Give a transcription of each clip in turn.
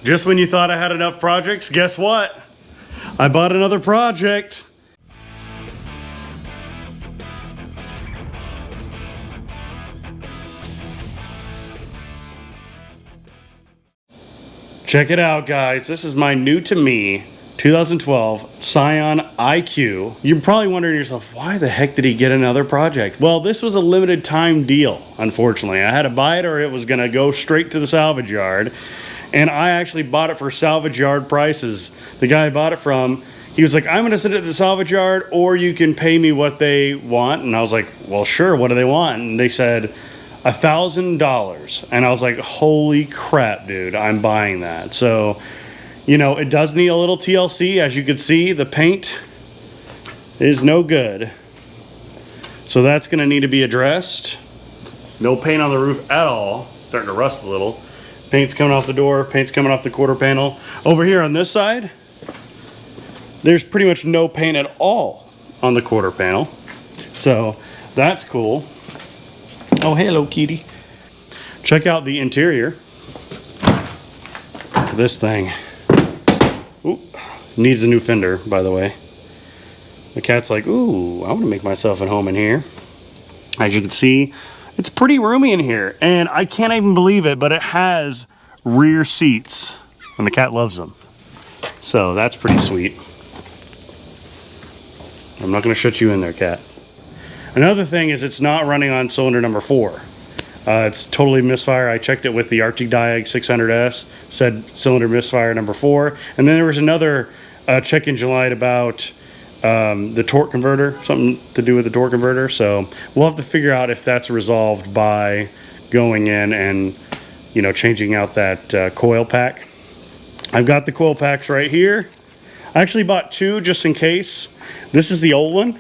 Just when you thought I had enough projects, guess what? I bought another project. Check it out, guys. This is my new to me 2012 Scion IQ. You're probably wondering to yourself, why the heck did he get another project? Well, this was a limited time deal, unfortunately. I had to buy it or it was gonna go straight to the salvage yard. And I actually bought it for salvage yard prices. The guy I bought it from, he was like, I'm gonna send it to the salvage yard or you can pay me what they want. And I was like, well, sure, what do they want? And they said, $1,000. And I was like, holy crap, dude, I'm buying that. So, you know, it does need a little TLC. As you can see, the paint is no good. So that's gonna need to be addressed. No paint on the roof at all. Starting to rust a little. Paint's coming off the door, paint's coming off the quarter panel. Over here on this side, there's pretty much no paint at all on the quarter panel. So that's cool. Oh, hello, kitty. Check out the interior. Look at this thing. Ooh, needs a new fender, by the way. The cat's like, ooh, I want to make myself at home in here. As you can see, it's pretty roomy in here. And I can't even believe it, but it has rear seats. And the cat loves them. So that's pretty sweet. I'm not going to shut you in there, cat. Another thing is it's not running on cylinder number 4. It's totally misfire. I checked it with the Arctic Diag 600S, said cylinder misfire number 4. And then there was another check engine light about the torque converter, something to do with the torque converter. So we'll have to figure out if that's resolved by going in and, you know, changing out that coil pack. I've got the coil packs right here. I actually bought 2 just in case. This is the old one.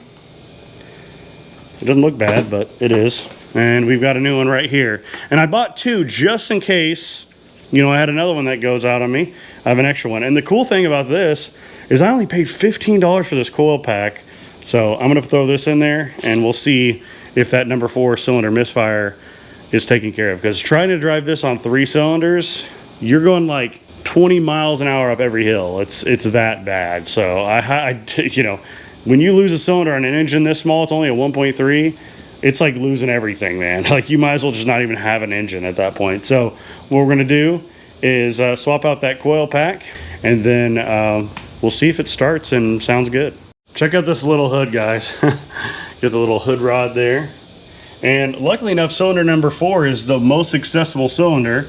It doesn't look bad, but it is. And we've got a new one right here. And I bought 2 just in case, you know, I had another one that goes out on me. I have an extra one. And the cool thing about this is I only paid $15 for this coil pack. So I'm gonna throw this in there and we'll see if that number 4 cylinder misfire is taken care of. Because trying to drive this on 3 cylinders, you're going like 20 miles an hour up every hill. It's that bad. So I you know, when you lose a cylinder on an engine this small, it's only a 1.3, it's like losing everything, man. Like you might as well just not even have an engine at that point. So what we're gonna do is swap out that coil pack and then we'll see if it starts and sounds good. Check out this little hood, guys. Get the little hood rod there. And luckily enough, cylinder number 4 is the most accessible cylinder.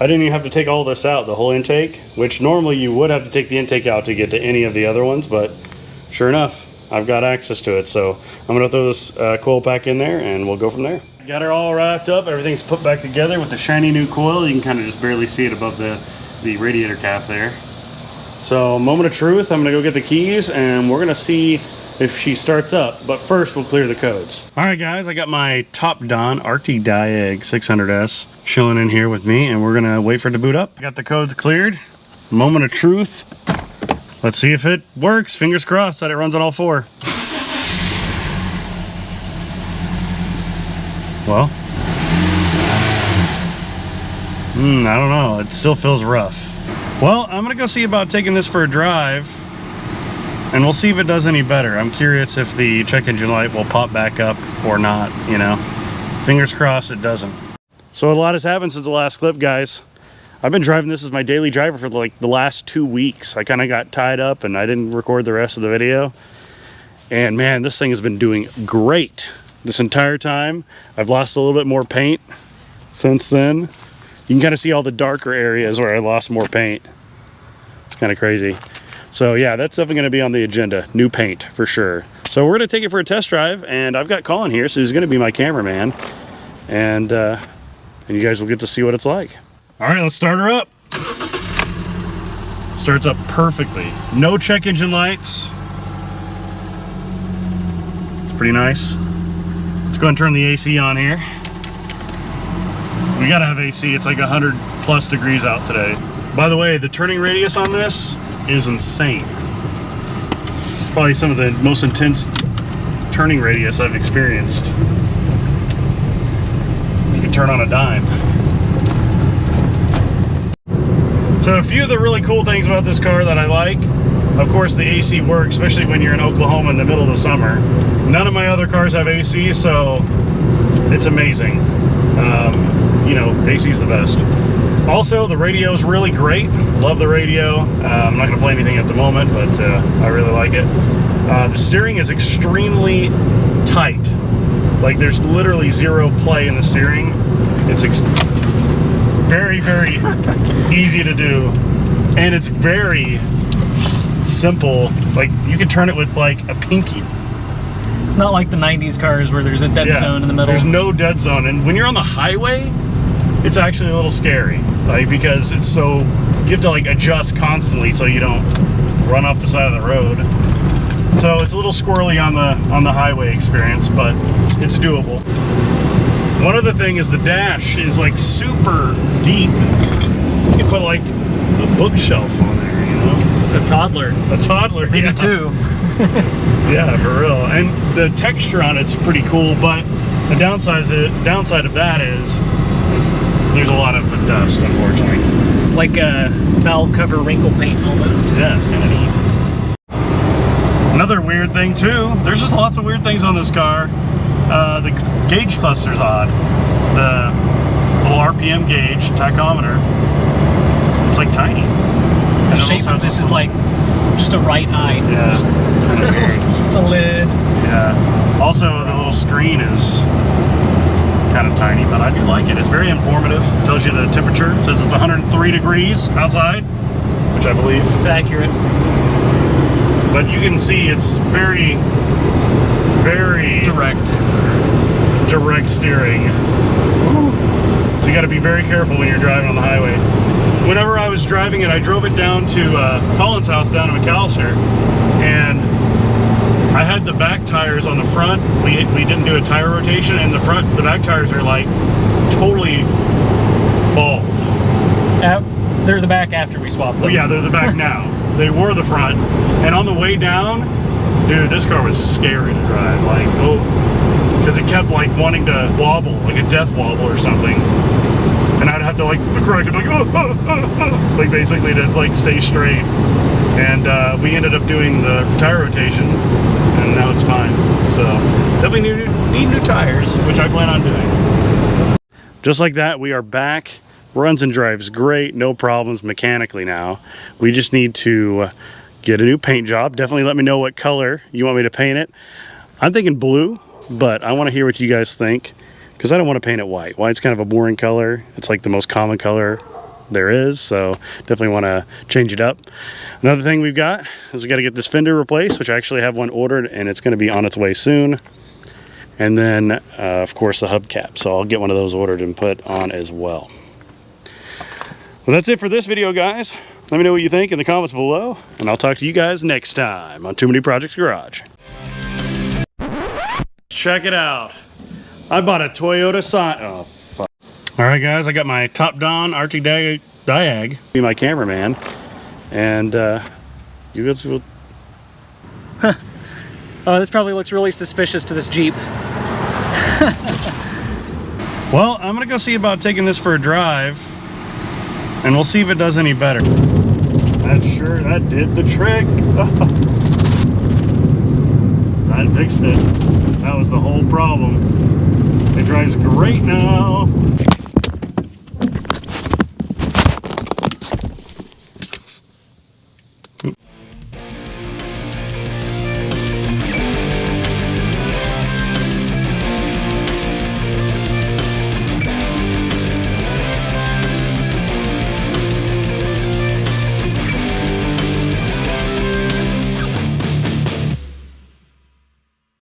I didn't even have to take all this out, the whole intake, which normally you would have to take the intake out to get to any of the other ones, but sure enough, I've got access to it. So I'm gonna throw this coil pack in there and we'll go from there. Got her all wrapped up, everything's put back together with the shiny new coil. You can kind of just barely see it above the radiator cap there. So moment of truth, I'm gonna go get the keys and we're gonna see if she starts up, but first we'll clear the codes. All right guys, I got my Top Don Arctic Diag 600S chilling in here with me and we're gonna wait for it to boot up. Got the codes cleared. Moment of truth. Let's see if it works. Fingers crossed that it runs on all 4. Well, I don't know. It still feels rough. Well, I'm gonna go see about taking this for a drive and we'll see if it does any better. I'm curious if the check engine light will pop back up or not, you know. Fingers crossed it doesn't. So a lot has happened since the last clip, guys. I've been driving this as my daily driver for like the last 2 weeks. I kind of got tied up and I didn't record the rest of the video. And man, this thing has been doing great this entire time. I've lost a little bit more paint since then. You can kind of see all the darker areas where I lost more paint. It's kind of crazy. So yeah, that's definitely going to be on the agenda. New paint for sure. So we're going to take it for a test drive and I've got Colin here, so he's going to be my cameraman. And you guys will get to see what it's like. All right, let's start her up. Starts up perfectly. No check engine lights. It's pretty nice. Let's go ahead and turn the AC on here. We gotta have AC. It's like 100 plus degrees out today. By the way, the turning radius on this is insane. Probably some of the most intense turning radius I've experienced. You can turn on a dime. So a few of the really cool things about this car that I like, of course the AC works, especially when you're in Oklahoma in the middle of the summer. None of my other cars have AC, so it's amazing. You know, AC is the best. Also, the radio is really great. Love the radio. I'm not going to play anything at the moment, but I really like it. The steering is extremely tight. Like, there's literally zero play in the steering. It's very, very easy to do. And it's very simple. Like, you can turn it with, like, a pinky. It's not like the 90s cars where there's a dead zone in the middle. There's no dead zone. And when you're on the highway, it's actually a little scary. Like, because it's so, you have to, like, adjust constantly so you don't run off the side of the road. So it's a little squirrely on the highway experience, but it's doable. One other thing is the dash is like super deep. You can put like a bookshelf on there, you know? A toddler. A toddler, Maybe yeah. two. Yeah, for real. And the texture on it's pretty cool, but the downside of that is there's a lot of dust, unfortunately. It's like a valve cover wrinkle paint almost. Yeah, it's kind of neat. Another weird thing too, there's just lots of weird things on this car. The gauge cluster's odd. The little RPM gauge, tachometer, it's like tiny. The shape of this is like just a right eye. Yeah, kind of weird. The lid. Yeah. Also, the little screen is kind of tiny, but I do like it. It's very informative. It tells you the temperature. It says it's 103 degrees outside, which I believe. It's accurate. But you can see it's very, very direct steering. So you got to be very careful when you're driving on the highway. Whenever I was driving it, I drove it down to Colin's house down in McAllister, and I had the back tires on the front. We didn't do a tire rotation, and the back tires are like totally bald. They're the back after we swapped them. Well, yeah, they're the back now. They were the front, and on the way down, dude, this car was scary to drive. Like, oh, because it kept like wanting to wobble, like a death wobble or something, and I'd have to like correct it, like, like basically to like stay straight. And we ended up doing the tire rotation, and now it's fine. So definitely need new tires, which I plan on doing. Just like that, we are back. Runs and drives great, no problems mechanically now. We just need to get a new paint job. Definitely let me know what color you want me to paint it. I'm thinking blue, but I want to hear what you guys think, because I don't want to paint it white. White's kind of a boring color. It's like the most common color there is, so definitely want to change it up. Another thing we've got is we got to get this fender replaced, which I actually have one ordered, and it's going to be on its way soon. And then, of course, the hubcap. So I'll get one of those ordered and put on as well. Well, that's it for this video, guys. Let me know what you think in the comments below, and I'll talk to you guys next time on Too Many Projects Garage. Check it out. I bought a Toyota Scion. Oh, fuck. All right, guys, I got my Top Don Arctic Diag, be my cameraman, and you guys will. Huh. Oh, this probably looks really suspicious to this Jeep. Well, I'm gonna go see about taking this for a drive, and we'll see if it does any better. That did the trick. That fixed it. That was the whole problem. It drives great now.